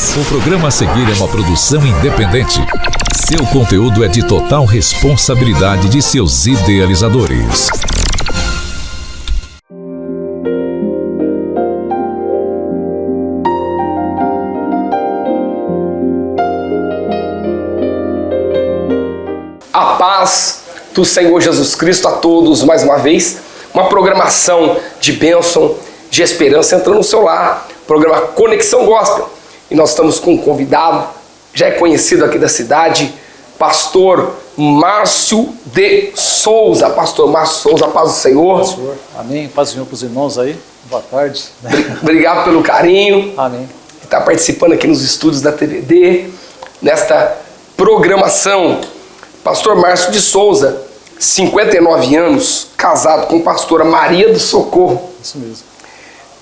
O programa a seguir é uma produção independente. Seu conteúdo é de total responsabilidade de seus idealizadores. A paz do Senhor Jesus Cristo a todos, mais uma vez, uma programação de bênção, de esperança entrando no seu lar, programa Conexão Gospel. E nós estamos com um convidado, já é conhecido aqui da cidade, pastor Márcio de Souza. Pastor Márcio Souza, paz do Senhor. Paz do Senhor. Amém. Paz do Senhor para os irmãos aí. Boa tarde. Obrigado pelo carinho. Amém. Está participando aqui nos estúdios da TVD, nesta programação. Pastor Márcio de Souza, 59 anos, casado com pastora Maria do Socorro. Isso mesmo.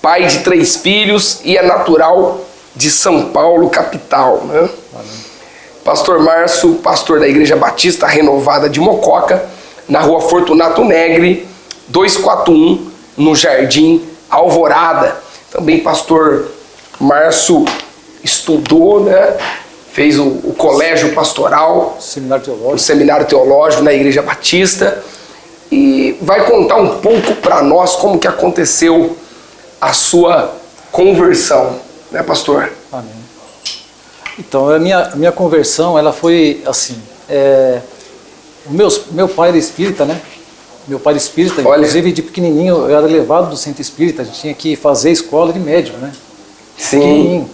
Pai de 3 filhos e é natural de São Paulo, capital, né? Amém. Pastor Márcio, pastor da Igreja Batista Renovada de Mococa, na rua Fortunato Negri, 241, no Jardim Alvorada. Também pastor Márcio estudou, né? Fez o colégio pastoral, o seminário teológico na Igreja Batista, e vai contar um pouco para nós como que aconteceu a sua conversão, né, pastor? Amém. Então, a minha conversão, ela foi assim, meu pai era espírita, né? Meu pai era espírita, inclusive de pequenininho eu era levado do centro espírita, a gente tinha que fazer escola de médium, né? Sim.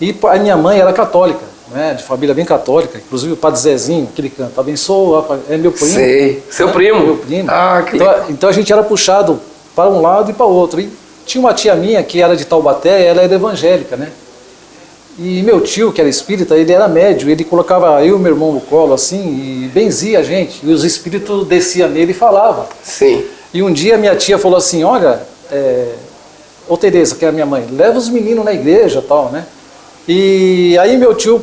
E a minha mãe era católica, né? De família bem católica, inclusive o padre Zezinho, que ele canta, abençoa, é meu primo. Sei, seu primo? Meu primo. Ah, que legal. Então a gente era puxado para um lado e para o outro. E tinha uma tia minha que era de Taubaté, ela era evangélica, né? E meu tio, que era espírita, ele era médio, ele colocava eu e meu irmão no colo assim e benzia a gente. E os espíritos desciam nele e falavam. Sim. E um dia minha tia falou assim, olha, ô Tereza, que é a minha mãe, leva os meninos na igreja e tal, né? E aí meu tio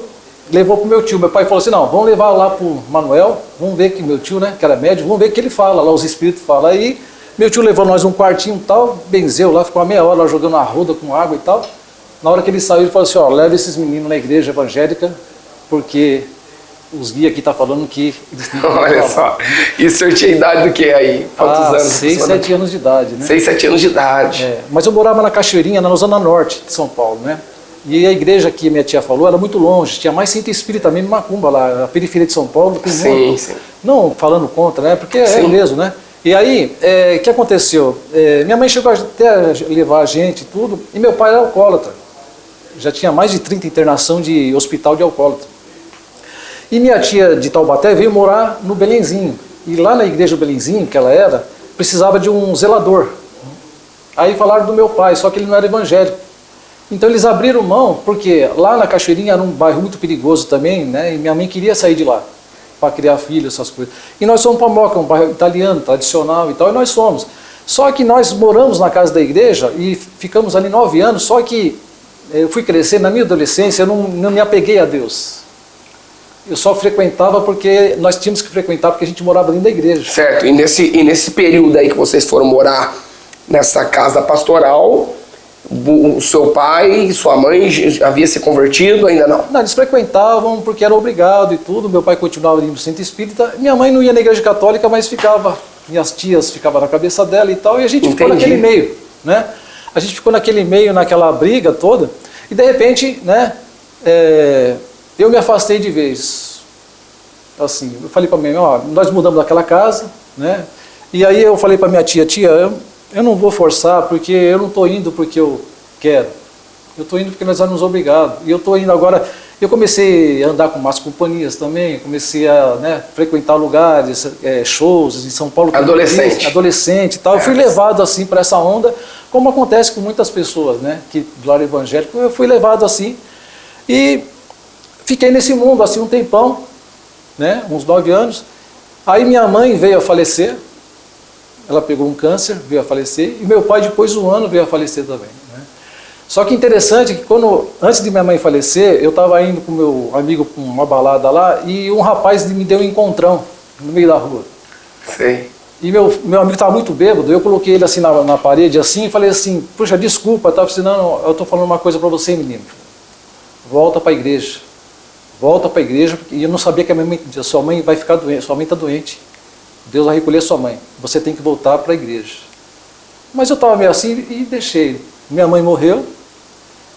levou pro meu tio. Meu pai falou assim, não, vamos levar lá pro Manuel, vamos ver que meu tio, né, que era médio, vamos ver o que ele fala, lá os espíritos falam. Aí meu tio levou nós num quartinho e tal, benzeu lá, ficou uma meia hora lá jogando arruda com água e tal. Na hora que ele saiu, ele falou assim, ó, leva esses meninos na igreja evangélica, porque os guias aqui tá falando que... Olha só, e o senhor tinha idade do que aí? Quantos anos? 6, 7 anos de idade, né? 6, 7 anos de idade. Mas eu morava na Cachoeirinha, na zona norte de São Paulo, né? E a igreja que minha tia falou era muito longe, tinha mais centro espírita mesmo em Macumba, lá, a periferia de São Paulo. Sim, sim. Não falando contra, né? Porque é mesmo, né? E aí, o que aconteceu? Minha mãe chegou até a levar a gente e tudo, e meu pai era alcoólatra. Já tinha mais de 30 internação de hospital de alcoólatra. E minha tia de Taubaté veio morar no Belenzinho. E lá na igreja do Belenzinho, que ela era, precisava de um zelador. Aí falaram do meu pai, só que ele não era evangélico. Então eles abriram mão, porque lá na Cachoeirinha era um bairro muito perigoso também, né? E minha mãe queria sair de lá, para criar filhos, essas coisas. E nós fomos para Moca, um bairro italiano, tradicional e tal, e nós fomos. Só que nós moramos na casa da igreja e ficamos ali 9 anos, só que eu fui crescer, na minha adolescência eu não me apeguei a Deus. Eu só frequentava porque nós tínhamos que frequentar, porque a gente morava dentro da igreja. Certo, e nesse período aí que vocês foram morar nessa casa pastoral, o seu pai e sua mãe havia se convertido, ainda não? Não, eles frequentavam porque era obrigado e tudo. Meu pai continuava indo no centro espírita. Minha mãe não ia na igreja católica, mas ficava, minhas tias ficavam na cabeça dela e tal, e a gente ficou naquele meio, né? A gente ficou naquele meio, naquela briga toda, e de repente, né, eu me afastei de vez. Assim, eu falei para minha mãe, ó, nós mudamos daquela casa, né? E aí eu falei para minha tia, eu não vou forçar, porque eu não estou indo porque eu quero. Eu estou indo porque nós éramos obrigados. E eu estou indo agora... Eu comecei a andar com más companhias também, comecei a, né, frequentar lugares, shows em São Paulo. Adolescente e tal. Eu fui levado assim para essa onda, como acontece com muitas pessoas, né, que do lado evangélico. Eu fui levado assim e fiquei nesse mundo assim um tempão, né, uns 9 anos. Aí minha mãe veio a falecer. Ela pegou um câncer, veio a falecer, e meu pai, depois de um ano, veio a falecer também, né? Só que interessante que antes de minha mãe falecer, eu estava indo com meu amigo para uma balada lá, e um rapaz me deu um encontrão no meio da rua. Sei. E meu amigo estava muito bêbado, eu coloquei ele assim na parede assim, e falei assim, puxa, desculpa, eu estava assim, não, eu estou falando uma coisa para você, menino. volta para a igreja. Volta para a igreja, e eu não sabia que a sua mãe vai ficar doente, sua mãe está doente. Deus vai recolher sua mãe, você tem que voltar para a igreja. Mas eu estava meio assim e deixei. Minha mãe morreu,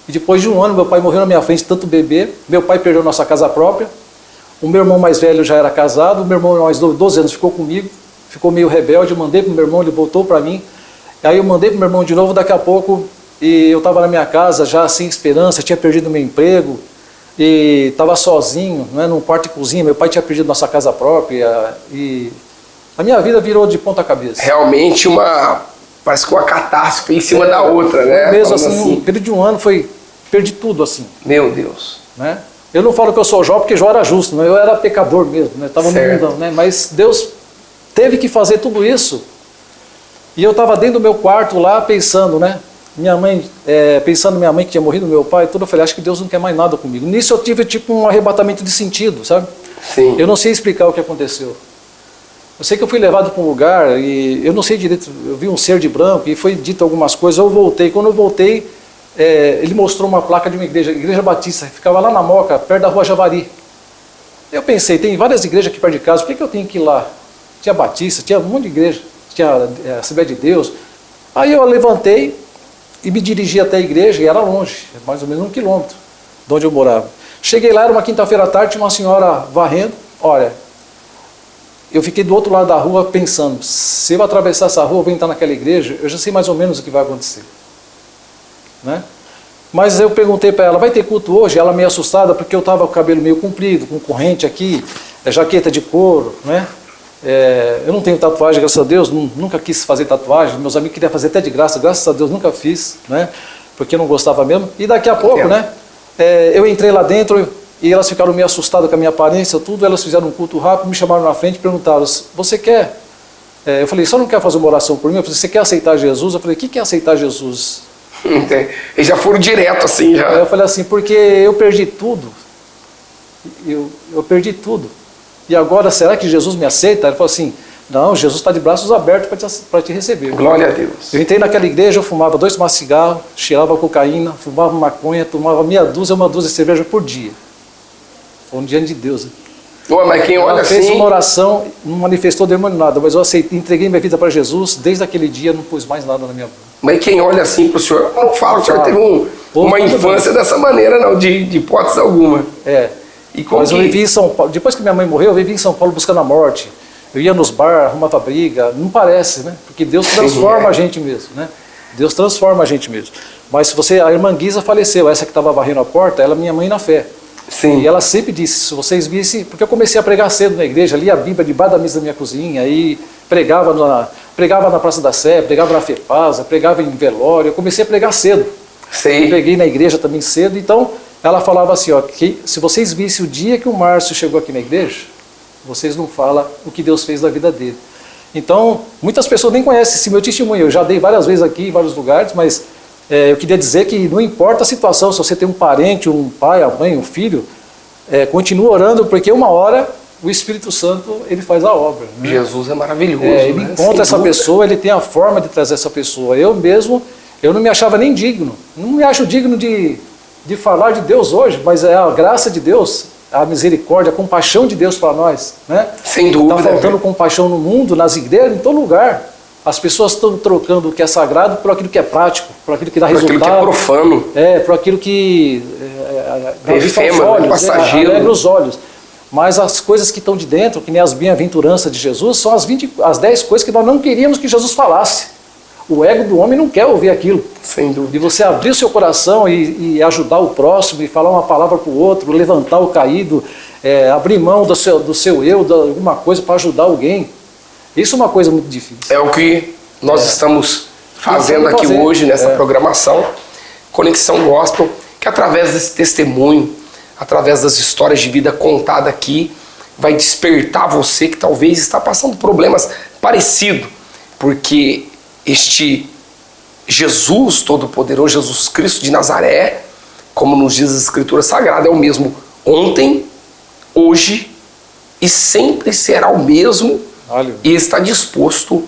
e depois de um ano meu pai morreu na minha frente, tanto bebê. Meu pai perdeu nossa casa própria. O meu irmão mais velho já era casado, o meu irmão mais novo, 12 anos, ficou comigo, ficou meio rebelde, eu mandei para o meu irmão, ele voltou para mim. Aí eu mandei para o meu irmão de novo, daqui a pouco, e eu estava na minha casa já sem esperança, tinha perdido meu emprego, e estava sozinho, né, num quarto e cozinha. Meu pai tinha perdido nossa casa própria, e a minha vida virou de ponta cabeça. Realmente parece que uma catástrofe em cima da outra, né? Mesmo assim, um período de um ano perdi tudo assim. Meu Deus. Né? Eu não falo que eu sou Jó, porque Jó era justo, né? Eu era pecador mesmo, né? Estava no mundão, né? Mas Deus teve que fazer tudo isso. E eu estava dentro do meu quarto lá pensando, né? Minha mãe, pensando minha mãe que tinha morrido, meu pai, tudo, eu falei, acho que Deus não quer mais nada comigo. Nisso eu tive tipo um arrebatamento de sentido, sabe? Sim. Eu não sei explicar o que aconteceu. Eu sei que eu fui levado para um lugar e eu não sei direito, eu vi um ser de branco e foi dito algumas coisas, eu voltei. Quando eu voltei, ele mostrou uma placa de uma igreja batista, ficava lá na Moca, perto da Rua Javari. Eu pensei, tem várias igrejas aqui perto de casa, por que eu tenho que ir lá? Tinha batista, tinha um monte de igreja, tinha a Assembleia de Deus. Aí eu levantei e me dirigi até a igreja, e era longe, mais ou menos 1 quilômetro de onde eu morava. Cheguei lá, era uma quinta-feira à tarde, tinha uma senhora varrendo. Olha, eu fiquei do outro lado da rua pensando, se eu atravessar essa rua, eu vou entrar naquela igreja, eu já sei mais ou menos o que vai acontecer. Né? Mas eu perguntei para ela, vai ter culto hoje? Ela meio assustada, porque eu estava com o cabelo meio comprido, com corrente aqui, jaqueta de couro, né? Eu não tenho tatuagem, graças a Deus, nunca quis fazer tatuagem, meus amigos queriam fazer até de graça, graças a Deus nunca fiz, né? Porque eu não gostava mesmo. E daqui a pouco, né? Eu entrei lá dentro e elas ficaram meio assustadas com a minha aparência, tudo. Elas fizeram um culto rápido, me chamaram na frente e perguntaram, você quer? Eu falei, só não quer fazer uma oração por mim? Eu falei, você quer aceitar Jesus? Eu falei, o que é aceitar Jesus? Eles já foram direto assim, já. Eu falei assim, porque eu perdi tudo. Eu perdi tudo. E agora, será que Jesus me aceita? Ele falou assim, não, Jesus está de braços abertos para te receber. Glória a Deus. Eu entrei naquela igreja, eu fumava 2 maços de cigarro, cheirava cocaína, fumava maconha, tomava uma dúzia de cerveja por dia. Foi um diante de Deus. Pô, mas quem olha assim... fez uma oração, não manifestou demônio nada, mas eu aceitei, entreguei minha vida para Jesus, desde aquele dia não pus mais nada na minha vida. Mas quem olha assim para o senhor, não fala, o senhor teve uma infância dessa maneira, não, de hipótese alguma. Mas eu vivi em São Paulo, depois que minha mãe morreu, eu vivi em São Paulo buscando a morte. Eu ia nos bar, arrumava briga, não parece, né? Porque Deus transforma a gente mesmo, né? Deus transforma a gente mesmo. Mas se a irmã Guisa faleceu, essa que estava varrendo a porta, ela é minha mãe na fé. Sim. E ela sempre disse, se vocês vissem, porque eu comecei a pregar cedo na igreja, lia a Bíblia debaixo da mesa da minha cozinha, aí pregava na Praça da Sé, pregava na FEPASA, pregava em velório, eu comecei a pregar cedo. Sim. Eu preguei na igreja também cedo, então ela falava assim, ó, que se vocês vissem o dia que o Márcio chegou aqui na igreja, vocês não falam o que Deus fez na vida dele. Então, muitas pessoas nem conhecem esse meu testemunho, eu já dei várias vezes aqui em vários lugares, mas eu queria dizer que não importa a situação, se você tem um parente, um pai, a mãe, um filho, continua orando, porque uma hora o Espírito Santo ele faz a obra. Né? Jesus é maravilhoso. Ele encontra essa pessoa, ele tem a forma de trazer essa pessoa. Eu mesmo, eu não me achava nem digno, não me acho digno de falar de Deus hoje, mas é a graça de Deus, a misericórdia, a compaixão de Deus para nós. Né? Sem dúvida. Está faltando compaixão no mundo, nas igrejas, em todo lugar. As pessoas estão trocando o que é sagrado por aquilo que é prático, por aquilo que dá resultado. Por aquilo que é profano. Por aquilo que efêmero, passageiro. Alegra os olhos. Mas as coisas que estão de dentro, que nem as bem-aventuranças de Jesus, são as 10 coisas que nós não queríamos que Jesus falasse. O ego do homem não quer ouvir aquilo. Sem dúvida. De você abrir o seu coração e ajudar o próximo, e falar uma palavra para o outro, levantar o caído, abrir mão do seu eu, de alguma coisa para ajudar alguém. Isso é uma coisa muito difícil. É o que nós estamos fazendo aqui hoje, nessa programação, Conexão Gospel, que através desse testemunho, através das histórias de vida contadas aqui, vai despertar você que talvez está passando problemas parecidos, porque este Jesus Todo-Poderoso, Jesus Cristo de Nazaré, como nos diz a Escritura Sagrada, é o mesmo ontem, hoje e sempre será o mesmo. E está disposto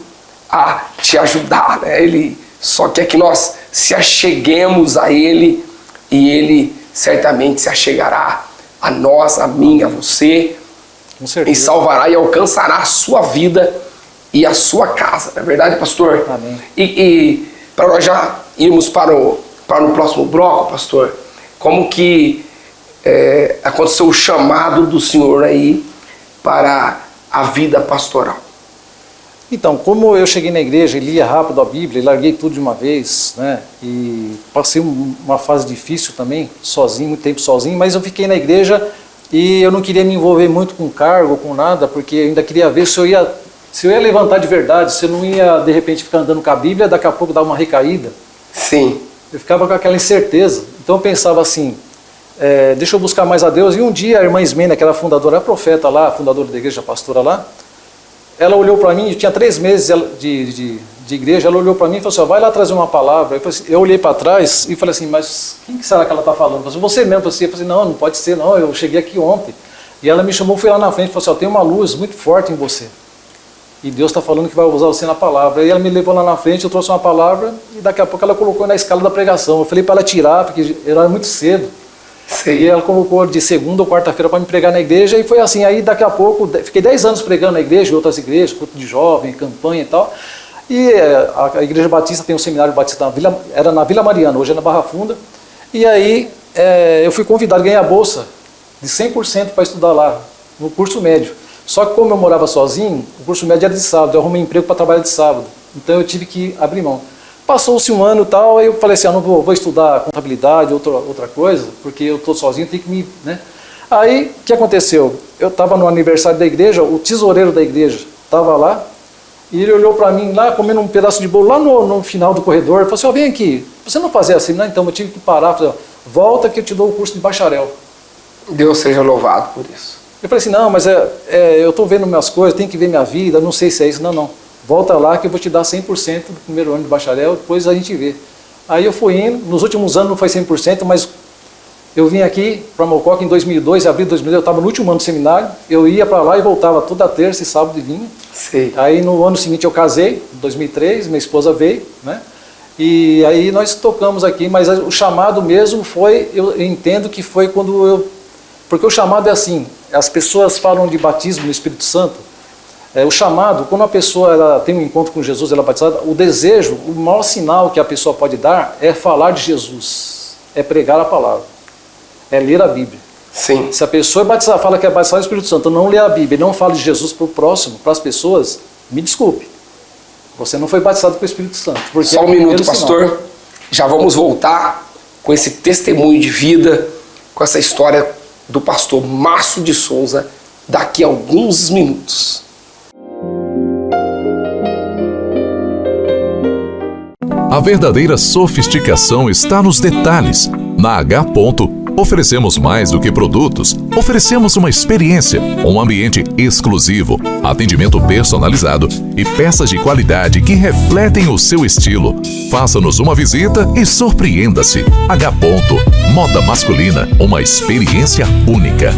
a te ajudar, né? Ele só quer que nós se acheguemos a Ele e Ele certamente se achegará a nós, a mim, a você, Com certeza. e salvará e alcançará a sua vida e a sua casa. Não é verdade, pastor? Amém. E para nós já irmos para o próximo bloco, pastor, como que aconteceu o chamado do senhor aí para a vida pastoral? Então, como eu cheguei na igreja e lia rápido a Bíblia, e larguei tudo de uma vez, né? E passei uma fase difícil também, sozinho, muito tempo sozinho, mas eu fiquei na igreja e eu não queria me envolver muito com cargo, com nada, porque eu ainda queria ver se eu ia levantar de verdade, se eu não ia, de repente, ficar andando com a Bíblia, daqui a pouco dar uma recaída. Sim. Eu ficava com aquela incerteza. Então eu pensava assim, deixa eu buscar mais a Deus. E um dia a irmã Ismênia, que era fundadora, a profeta lá, fundadora da igreja, a pastora lá, ela olhou para mim, eu tinha 3 meses de igreja, ela olhou para mim e falou assim, vai lá trazer uma palavra. Eu olhei para trás e falei assim, mas quem que será que ela está falando? Eu falei, você mesmo? Eu falei assim, não pode ser, não, eu cheguei aqui ontem. E ela me chamou, fui lá na frente e falou assim, tem uma luz muito forte em você. E Deus está falando que vai usar você na palavra. E ela me levou lá na frente, eu trouxe uma palavra e daqui a pouco ela colocou na escala da pregação. Eu falei para ela tirar, porque era muito cedo. Sim. E ela colocou de segunda ou quarta-feira para me pregar na igreja e foi assim. Aí daqui a pouco, fiquei 10 anos pregando na igreja, em outras igrejas, culto de jovem, campanha e tal. E a Igreja Batista tem um seminário batista era na Vila Mariana, hoje é na Barra Funda. E aí eu fui convidado, ganhei a bolsa de 100% para estudar lá, no curso médio. Só que como eu morava sozinho, o curso médio era de sábado, eu arrumei emprego para trabalhar de sábado. Então eu tive que abrir mão. Passou-se um ano e tal, aí eu falei assim, eu não vou estudar contabilidade, outra coisa, porque eu estou sozinho, tenho que me... né? Aí, o que aconteceu? Eu estava no aniversário da igreja, o tesoureiro da igreja estava lá, e ele olhou para mim lá, comendo um pedaço de bolo lá no final do corredor, falou assim, vem aqui, você não fazia assim, não? Então eu tive que parar, falei, volta que eu te dou o curso de bacharel. Deus seja louvado por isso. Eu falei assim, não, mas eu estou vendo minhas coisas, tenho que ver minha vida, não sei se é isso. Não. Volta lá que eu vou te dar 100% do primeiro ano de bacharel, depois a gente vê. Aí eu fui indo, nos últimos anos não foi 100%, mas eu vim aqui para Mococa em 2002, abril de 2002, eu estava no último ano do seminário, eu ia para lá e voltava toda terça e sábado e vinha. Sim. Aí no ano seguinte eu casei, em 2003, minha esposa veio, né? E aí nós tocamos aqui, mas o chamado mesmo foi, eu entendo que foi quando porque o chamado é assim, as pessoas falam de batismo no Espírito Santo, o chamado, quando a pessoa ela tem um encontro com Jesus, ela é batizada, o desejo, o maior sinal que a pessoa pode dar é falar de Jesus, é pregar a palavra, é ler a Bíblia. Sim. Se a pessoa é batizada, fala que é batizada no Espírito Santo, não lê a Bíblia, não fala de Jesus para o próximo, para as pessoas, me desculpe, você não foi batizado com o Espírito Santo. Porque só um minuto, pastor, já vamos voltar com esse testemunho de vida, com essa história do pastor Márcio de Souza, daqui a alguns minutos. A verdadeira sofisticação está nos detalhes. Na H. Oferecemos mais do que produtos. Oferecemos uma experiência, um ambiente exclusivo, atendimento personalizado e peças de qualidade que refletem o seu estilo. Faça-nos uma visita e surpreenda-se. H. Moda masculina, uma experiência única.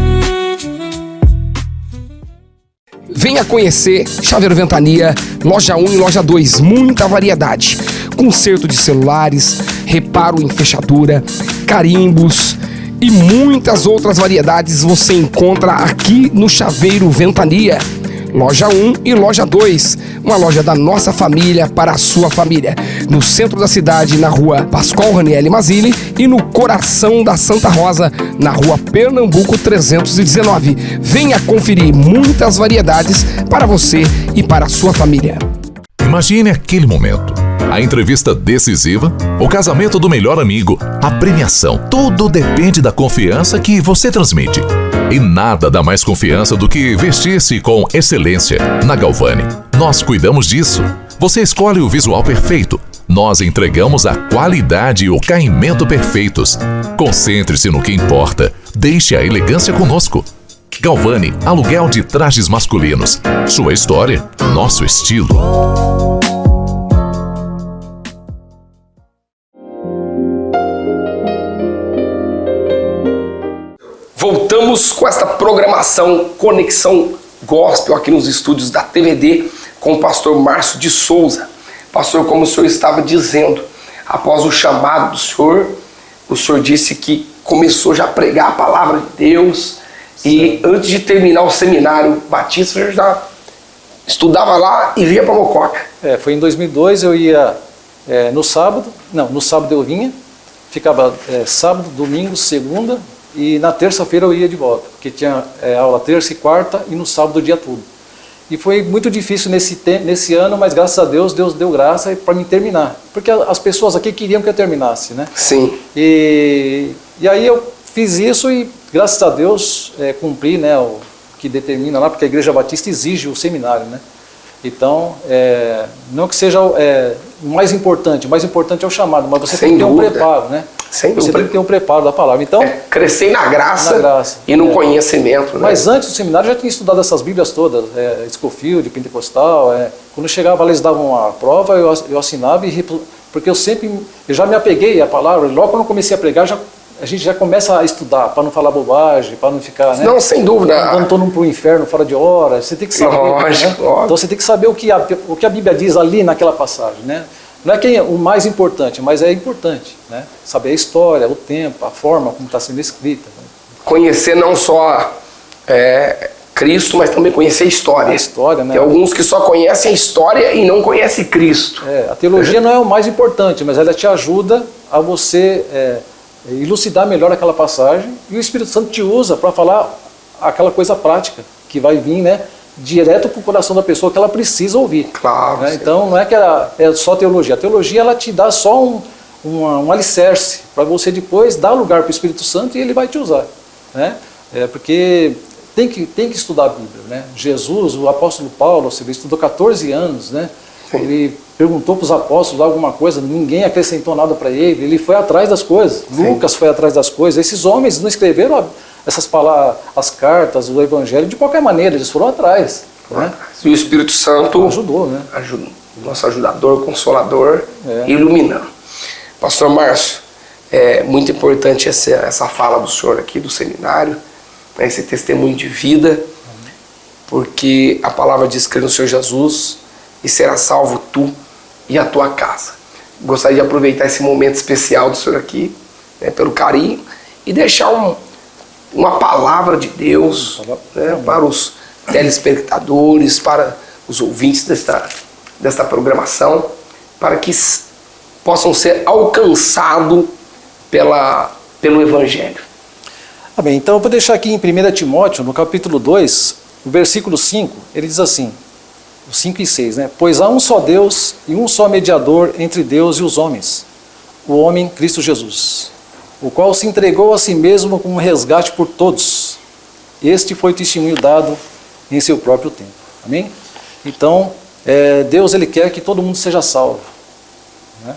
Venha conhecer Chaveiro Ventania, loja 1 e loja 2, muita variedade. Conserto de celulares, reparo em fechadura, carimbos e muitas outras variedades você encontra aqui no Chaveiro Ventania. Loja 1 e loja 2, uma loja da nossa família para a sua família. No centro da cidade, na rua Pascoal Ranieri Mazzilli e no coração da Santa Rosa, na rua Pernambuco 319. Venha conferir muitas variedades para você e para a sua família. Imagine aquele momento. A entrevista decisiva, o casamento do melhor amigo, a premiação. Tudo depende da confiança que você transmite. E nada dá mais confiança do que vestir-se com excelência. Na Galvani, nós cuidamos disso. Você escolhe o visual perfeito. Nós entregamos a qualidade e o caimento perfeitos. Concentre-se no que importa. Deixe a elegância conosco. Galvani, aluguel de trajes masculinos. Sua história, nosso estilo. Voltamos com esta programação Conexão Gospel aqui nos estúdios da TVD com o pastor Márcio de Souza. Pastor, como o senhor estava dizendo, após o chamado do senhor, o senhor disse que começou já a pregar a palavra de Deus. E antes de terminar o seminário batista, eu já estudava lá e vinha para Mococa. Foi em 2002, eu ia no sábado eu vinha, ficava sábado, domingo, segunda, e na terça-feira eu ia de volta, porque tinha aula terça e quarta e no sábado o dia todo. E foi muito difícil nesse ano, mas graças a Deus, Deus deu graça para mim terminar. Porque as pessoas aqui queriam que eu terminasse, né? Sim. E aí eu fiz isso e graças a Deus cumpri, né, o que determina lá, porque a Igreja Batista exige o seminário, né? Então, não que seja o mais importante é o chamado, mas você tem que ter um preparo, né? Sem você dúvida. tem que ter um preparo da palavra. Então, crescer na graça e no conhecimento. Né? Mas antes do seminário eu já tinha estudado essas Bíblias todas, Scofield, Pentecostal. Quando eu chegava lá, eles davam uma prova, eu assinava, porque eu já me apeguei à palavra. Logo quando eu comecei a pregar, a gente já começa a estudar, para não falar bobagem, para não ficar... Né? Não, sem dúvida. Não estou para o inferno fora de hora, você tem que saber. Lógico, né? Então você tem que saber o que a Bíblia diz ali naquela passagem, né? Não é que é o mais importante, mas é importante, né? Saber a história, o tempo, a forma como está sendo escrita. Né? Conhecer não só Cristo, mas também conhecer a história. A história, né? Tem alguns que só conhecem a história e não conhecem Cristo. A teologia não é o mais importante, mas ela te ajuda a você elucidar melhor aquela passagem, e o Espírito Santo te usa para falar aquela coisa prática que vai vir, né? Direto para o coração da pessoa que ela precisa ouvir. Claro. Né? Então não é que é só teologia. A teologia ela te dá só um alicerce para você depois dar lugar para o Espírito Santo e ele vai te usar. Né? Porque tem que estudar a Bíblia. Né? Jesus, o apóstolo Paulo, ele estudou 14 anos, né? Ele perguntou para os apóstolos alguma coisa, ninguém acrescentou nada para ele, ele foi atrás das coisas. Sim. Lucas foi atrás das coisas. Esses homens não escreveram essas palavras, as cartas, o Evangelho, de qualquer maneira, eles foram atrás. Né? E o Espírito Santo ajudou, né? Nosso ajudador, consolador, iluminando. Pastor Márcio, é muito importante essa fala do senhor aqui, do seminário, né, esse testemunho de vida, porque a palavra diz que no Senhor Jesus e será salvo tu e a tua casa. Gostaria de aproveitar esse momento especial do senhor aqui, né, pelo carinho, e deixar uma palavra de Deus, né, para os telespectadores, para os ouvintes desta programação, para que possam ser alcançados pelo Evangelho. Bem, então eu vou deixar aqui em 1 Timóteo, no capítulo 2, o versículo 5, ele diz assim, 5 e 6, né? Pois há um só Deus e um só mediador entre Deus e os homens, o homem Cristo Jesus, o qual se entregou a si mesmo como um resgate por todos. Este foi o testemunho dado em seu próprio tempo. Amém? Então, Deus ele quer que todo mundo seja salvo. Né?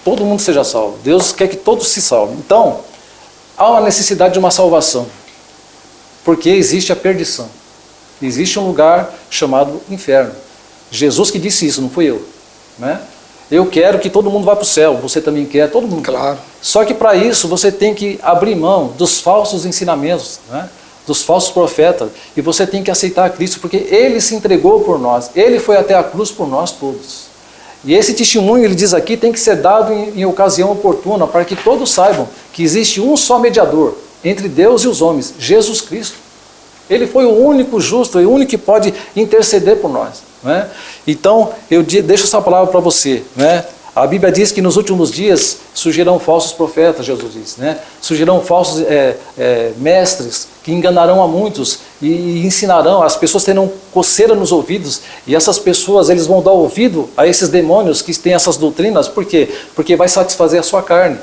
Todo mundo seja salvo. Deus quer que todos se salvem. Então, há uma necessidade de uma salvação, porque existe a perdição. Existe um lugar chamado inferno. Jesus que disse isso, não fui eu. Né? Eu quero que todo mundo vá para o céu, você também quer, todo mundo. Claro. Só que para isso você tem que abrir mão dos falsos ensinamentos, né? Dos falsos profetas, e você tem que aceitar Cristo, porque Ele se entregou por nós, Ele foi até a cruz por nós todos. E esse testemunho, ele diz aqui, tem que ser dado em ocasião oportuna, para que todos saibam que existe um só mediador entre Deus e os homens, Jesus Cristo. Ele foi o único justo, o único que pode interceder por nós. Né? Então, eu deixo essa palavra para você. Né? A Bíblia diz que nos últimos dias surgirão falsos profetas, Jesus diz. Né? Surgirão falsos mestres que enganarão a muitos e ensinarão. As pessoas terão coceira nos ouvidos e essas pessoas eles vão dar ouvido a esses demônios que têm essas doutrinas. Por quê? Porque vai satisfazer a sua carne.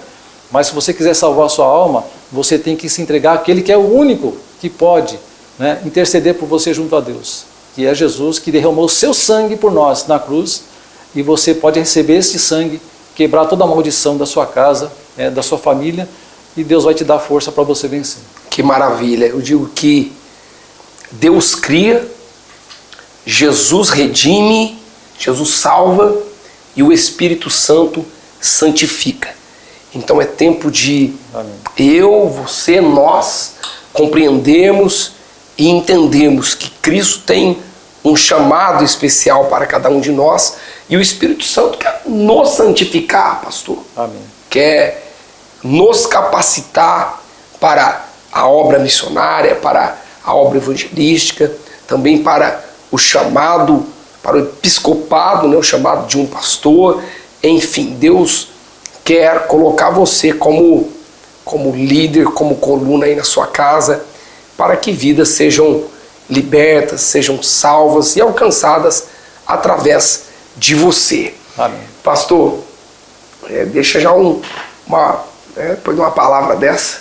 Mas se você quiser salvar a sua alma, você tem que se entregar àquele que é o único que pode, né, interceder por você junto a Deus, que é Jesus, que derramou o seu sangue por nós na cruz, e você pode receber esse sangue, quebrar toda a maldição da sua casa, da sua família, e Deus vai te dar força para você vencer. Que maravilha! Eu digo que Deus cria, Jesus redime, Jesus salva, e o Espírito Santo santifica. Então é tempo de eu, você, nós compreendermos e entendemos que Cristo tem um chamado especial para cada um de nós, e o Espírito Santo quer nos santificar, pastor. Amém. Quer nos capacitar para a obra missionária, para a obra evangelística, também para o chamado, para o episcopado, né, o chamado de um pastor. Enfim, Deus quer colocar você como líder, como coluna aí na sua casa, para que vidas sejam libertas, sejam salvas e alcançadas através de você. Amém. Pastor, deixa já depois de uma palavra dessa,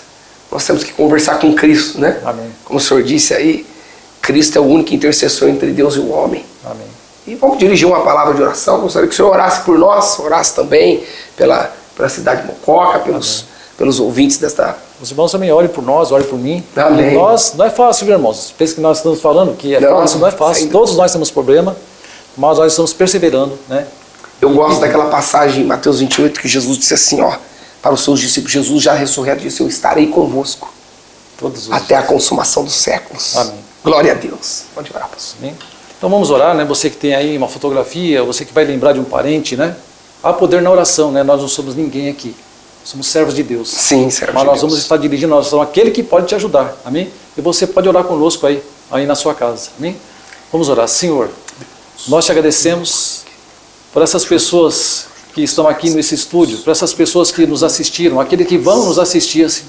nós temos que conversar com Cristo, né? Amém. Como o senhor disse aí, Cristo é o único intercessor entre Deus e o homem. Amém. E vamos dirigir uma palavra de oração. Gostaria que o senhor orasse por nós, orasse também pela cidade de Mococa, pelos ouvintes desta... Os irmãos também orem por nós, orem por mim. Amém. Não é fácil, viu, irmãos? Pensa que nós estamos falando que fácil, não é fácil. Todos nós temos problema, mas nós estamos perseverando, né? Eu gosto daquela passagem em Mateus 28 que Jesus disse assim, para os seus discípulos, Jesus já ressurreto disse, eu estarei convosco Todos os até a consumação dos séculos. Amém. Glória a Deus. Pode orar, pastor. Amém. Então vamos orar, né? Você que tem aí uma fotografia, você que vai lembrar de um parente, né? Há poder na oração, né? Nós não somos ninguém aqui. Somos servos de Deus. Sim, servos Mas de nós Deus. vamos estar dirigindo a oração àquele que pode te ajudar. Amém? E você pode orar conosco aí na sua casa. Amém? Vamos orar. Senhor, nós te agradecemos por essas pessoas que estão aqui nesse estúdio, por essas pessoas que nos assistiram, aqueles que vão nos assistir, assim,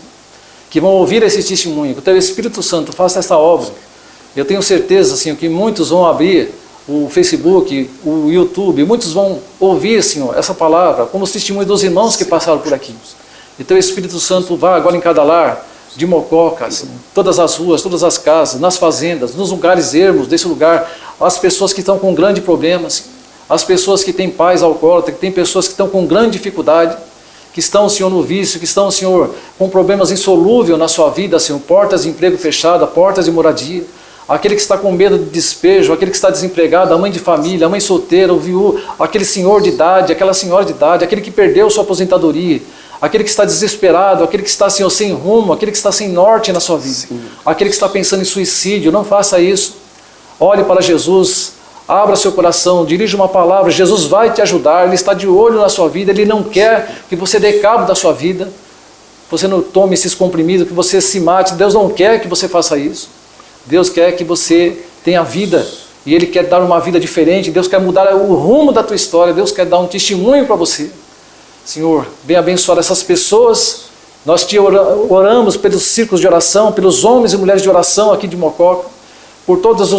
que vão ouvir esse testemunho. Que o Teu Espírito Santo faça essa obra. Eu tenho certeza, Senhor, que muitos vão abrir o Facebook, o YouTube, muitos vão ouvir, Senhor, essa palavra, como os testemunhos dos irmãos que passaram por aqui. E Teu Espírito Santo vá agora em cada lar de Mococa, assim, todas as ruas, todas as casas, nas fazendas, nos lugares ermos desse lugar, as pessoas que estão com grande problema, assim, as pessoas que têm pais alcoólatras, que têm pessoas que estão com grande dificuldade, que estão, Senhor, no vício, que estão, Senhor, com problemas insolúveis na sua vida, Senhor, portas de emprego fechadas, portas de moradia, aquele que está com medo de despejo, aquele que está desempregado, a mãe de família, a mãe solteira, o viúvo, aquele senhor de idade, aquela senhora de idade, aquele que perdeu sua aposentadoria, aquele que está desesperado, aquele que está, Senhor, sem rumo, aquele que está sem norte na sua vida, Sim. Aquele que está pensando em suicídio, não faça isso. Olhe para Jesus, abra seu coração, dirija uma palavra, Jesus vai te ajudar, Ele está de olho na sua vida, Ele não quer que você dê cabo da sua vida, você não tome esses comprimidos, que você se mate, Deus não quer que você faça isso. Deus quer que você tenha vida, e Ele quer dar uma vida diferente, Deus quer mudar o rumo da tua história, Deus quer dar um testemunho para você. Senhor, venha abençoar essas pessoas, nós te oramos pelos círculos de oração, pelos homens e mulheres de oração aqui de Mococa, por todos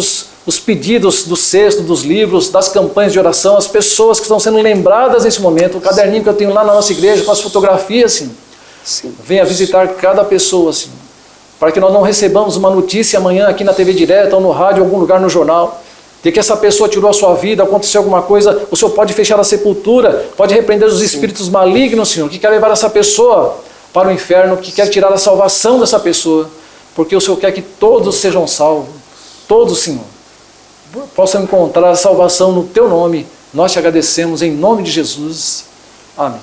os pedidos do cesto, dos livros, das campanhas de oração, as pessoas que estão sendo lembradas nesse momento, o caderninho que eu tenho lá na nossa igreja, com as fotografias, assim, Sim. Venha visitar cada pessoa, assim, para que nós não recebamos uma notícia amanhã aqui na TV Direta ou no rádio, em algum lugar no jornal, de que essa pessoa tirou a sua vida, aconteceu alguma coisa, o Senhor pode fechar a sepultura, pode repreender os espíritos malignos, Senhor, que quer levar essa pessoa para o inferno, que quer tirar a salvação dessa pessoa, porque o Senhor quer que todos sejam salvos, todos, Senhor, possam encontrar a salvação no Teu nome. Nós te agradecemos em nome de Jesus. Amém.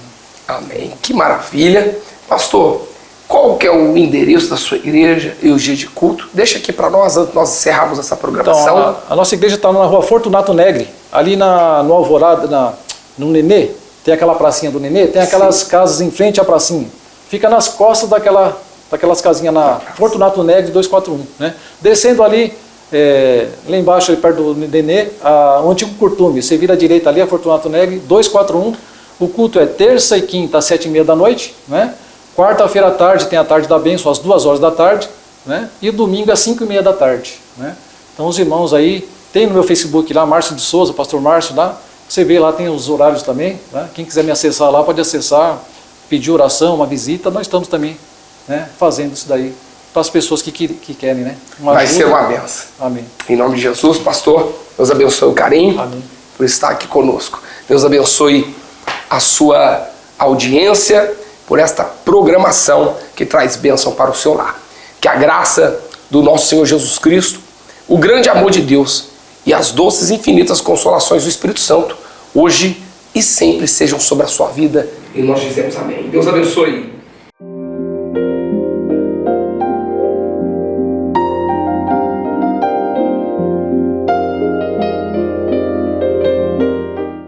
Amém. Que maravilha. Pastor, qual que é o endereço da sua igreja e os dias de culto? Deixa aqui para nós, antes de nós encerrarmos essa programação. Então, a nossa igreja está na rua Fortunato Negri, ali no Alvorada, no Nenê, tem aquela pracinha do Nenê, tem aquelas Sim. casas em frente à pracinha. Fica nas costas daquelas casinhas na Fortunato Negri 241. Né? Descendo ali, lá embaixo, ali perto do Nenê, o antigo Curtume. Você vira à direita ali, a Fortunato Negri 241. O culto é terça e quinta às 7h30 da noite, né? Quarta-feira à tarde tem a tarde da bênção, às 2 horas da tarde, né? E domingo às 5h30 da tarde. Né? Então os irmãos aí, tem no meu Facebook lá, Márcio de Souza, pastor Márcio lá, você vê lá, tem os horários também, né? Quem quiser me acessar lá, pode acessar, pedir oração, uma visita, nós estamos também, né, fazendo isso daí, para as pessoas que querem, né? Vai ser uma benção. Amém. Em nome de Jesus, pastor, Deus abençoe o carinho Amém. Por estar aqui conosco. Deus abençoe a sua audiência, por esta programação que traz bênção para o seu lar. Que a graça do nosso Senhor Jesus Cristo, o grande amor de Deus e as doces e infinitas consolações do Espírito Santo, hoje e sempre sejam sobre a sua vida. E nós dizemos amém. Deus abençoe.